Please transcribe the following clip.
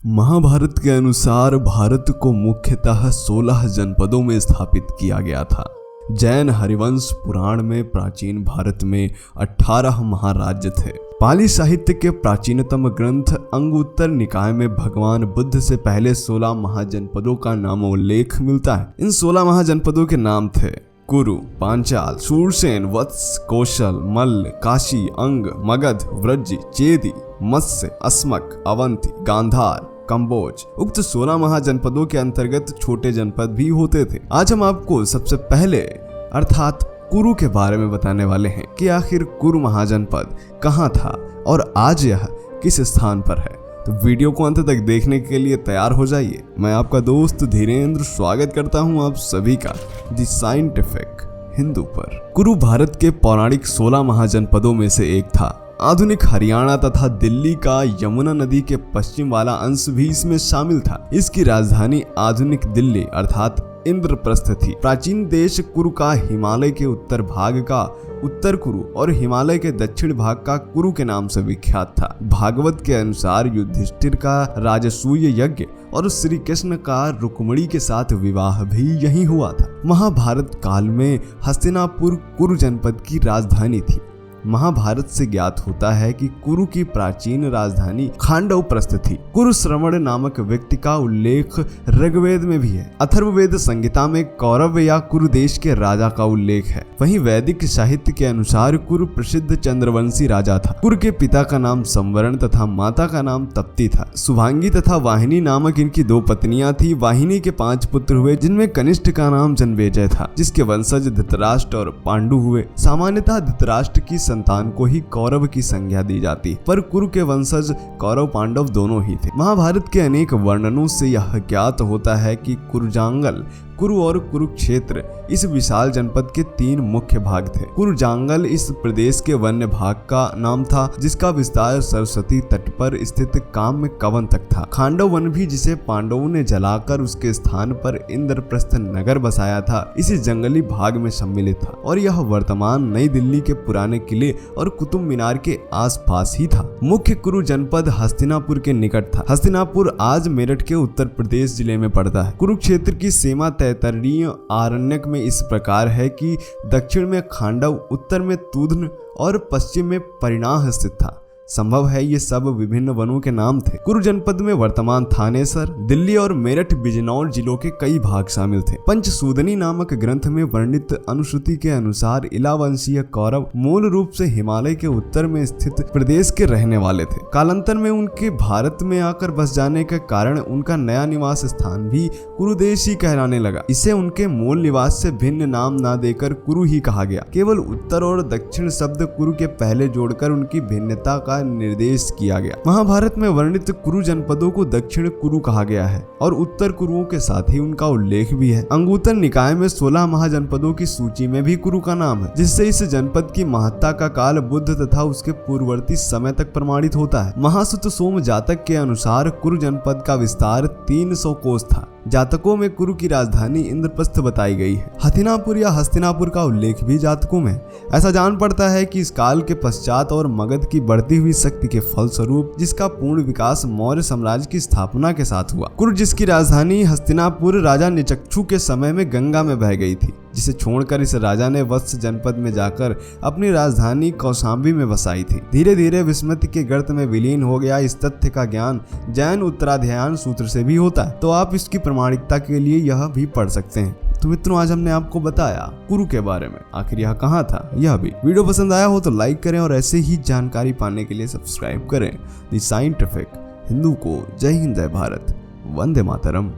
महाभारत के अनुसार भारत को मुख्यतः 16 जनपदों में स्थापित किया गया था। जैन हरिवंश पुराण में प्राचीन भारत में 18 महाराज्य थे। पाली साहित्य के प्राचीनतम ग्रंथ अंगुत्तर निकाय में भगवान बुद्ध से पहले 16 महाजनपदों का नाम उल्लेख मिलता है। इन 16 महाजनपदों के नाम थे कुरु, पांचाल, शूरसेन, वत्स, कौशल, मल्ल, काशी, अंग, मगध, व्रज, चेदी, मत्स्य, अस्मक, अवंती, गांधार, कंबोज। उक्त 16 महाजनपदों के अंतर्गत छोटे जनपद भी होते थे। आज हम आपको सबसे पहले अर्थात कुरु के बारे में बताने वाले हैं कि आखिर कुरु महाजनपद कहाँ था और आज यह किस स्थान पर है। तो वीडियो को अंत तक देखने के लिए तैयार हो जाइए। मैं आपका दोस्त धीरेन्द्र स्वागत करता हूं आप सभी का द साइंटिफिक हिंदू पर। कुरु भारत के पौराणिक 16 महाजनपदों में से एक था। आधुनिक हरियाणा तथा दिल्ली का यमुना नदी के पश्चिम वाला अंश भी इसमें शामिल था। इसकी राजधानी आधुनिक दिल्ली अर्थात इंद्रप्रस्थ थी। प्राचीन देश कुरु का हिमालय के उत्तर भाग का उत्तर कुरु और हिमालय के दक्षिण भाग का कुरु के नाम से विख्यात था। भागवत के अनुसार युधिष्ठिर का राजसूय यज्ञ और श्री कृष्ण का रुक्मिणी के साथ विवाह भी यहीं हुआ था। महाभारत काल में हस्तिनापुर कुरु जनपद की राजधानी थी। महाभारत से ज्ञात होता है कि कुरु की प्राचीन राजधानी खांडवप्रस्थ थी। कुरु श्रवण नामक व्यक्ति का उल्लेख ऋग्वेद में भी है। अथर्ववेद संहिता में कौरव या कुरु देश के राजा का उल्लेख है। वहीं वैदिक साहित्य के अनुसार कुरु प्रसिद्ध चंद्रवंशी राजा था। कुरु के पिता का नाम संवरण तथा माता का नाम तप्ती था। शुभांगी तथा वाहिनी नामक इनकी 2 पत्नियां थी। वाहिनी के 5 पुत्र हुए, जिनमें कनिष्ठ का नाम जनमेजय था, जिसके वंशज धृतराष्ट्र और पांडु हुए। सामान्यतः धृतराष्ट्र की संतान को ही कौरव की संज्ञा दी जाती, पर कुरु के वंशज कौरव पांडव दोनों ही थे। महाभारत के अनेक वर्णनों से यह ज्ञात होता है कि कुरुजांगल, कुरु और कुरुक्षेत्र इस विशाल जनपद के 3 मुख्य भाग थे। कुरुजांगल इस प्रदेश के वन्य भाग का नाम था, जिसका विस्तार सरस्वती तट पर स्थित काम्य कवन तक था। खांडव वन भी, जिसे पांडवों ने जलाकर उसके स्थान पर इंद्रप्रस्थ नगर बसाया था, इसी जंगली भाग में सम्मिलित था और यह वर्तमान नई दिल्ली के पुराने किले और कुतुब मीनार के आसपास ही था। मुख्य कुरु जनपद हस्तिनापुर के निकट था। हस्तिनापुर आज मेरठ के उत्तर प्रदेश जिले में पड़ता है। कुरुक्षेत्र की सीमा तैतरीय आरण्यक में इस प्रकार है कि दक्षिण में खांडव, उत्तर में तूध्न और पश्चिम में परिणाह स्थित था। संभव है ये सब विभिन्न वनों के नाम थे। कुरु जनपद में वर्तमान थानेसर, दिल्ली और मेरठ, बिजनौर जिलों के कई भाग शामिल थे। पंचसूदनी नामक ग्रंथ में वर्णित अनुश्रुति के अनुसार इलावंशीय कौरव मूल रूप से हिमालय के उत्तर में स्थित प्रदेश के रहने वाले थे। कालांतर में उनके भारत में आकर बस जाने के कारण उनका नया निवास स्थान भी कुरुदेश ही कहलाने लगा। इसे उनके मूल निवास से भिन्न नाम न देकर कुरु ही कहा गया। केवल उत्तर और दक्षिण शब्द कुरु के पहले जोड़कर उनकी भिन्नता का निर्देश किया गया। महाभारत में वर्णित कुरु जनपदों को दक्षिण कुरु कहा गया है और उत्तर कुरुओं के साथ ही उनका उल्लेख भी है। अंगुत्तर निकाय में 16 महाजनपदों की सूची में भी कुरु का नाम है, जिससे इस जनपद की महत्ता का काल बुद्ध तथा उसके पूर्ववर्ती समय तक प्रमाणित होता है। महासुत सोम जातक के अनुसार कुरु जनपद का विस्तार 300 कोस था। जातकों में कुरु की राजधानी इंद्रप्रस्थ बताई गई है। हथिनापुर या हस्तिनापुर का उल्लेख भी जातकों में। ऐसा जान पड़ता है कि इस काल के पश्चात और मगध की बढ़ती हुई शक्ति के फलस्वरूप जिसका पूर्ण विकास मौर्य साम्राज्य की स्थापना के साथ हुआ। कुरु, जिसकी राजधानी हस्तिनापुर राजा निचक्षु के समय में गंगा में बह गई थी, जिसे छोड़कर इस राजा ने वत्स जनपद में जाकर अपनी राजधानी कौशांबी में बसाई थी। धीरे धीरे विस्मृति के गर्त में विलीन हो गया। इस तथ्य का ज्ञान जैन उत्तराध्यायन सूत्र से भी होता है, तो आप इसकी प्रामाणिकता के लिए यह भी पढ़ सकते हैं। तो मित्रों, आज हमने आपको बताया कुरु के बारे में, आखिर यह कहाँ था। यह भी वीडियो पसंद आया हो तो लाइक करें और ऐसे ही जानकारी पाने के लिए सब्सक्राइब करें द साइंटिफिक हिंदू को। जय हिंद, जय भारत, वंदे मातरम।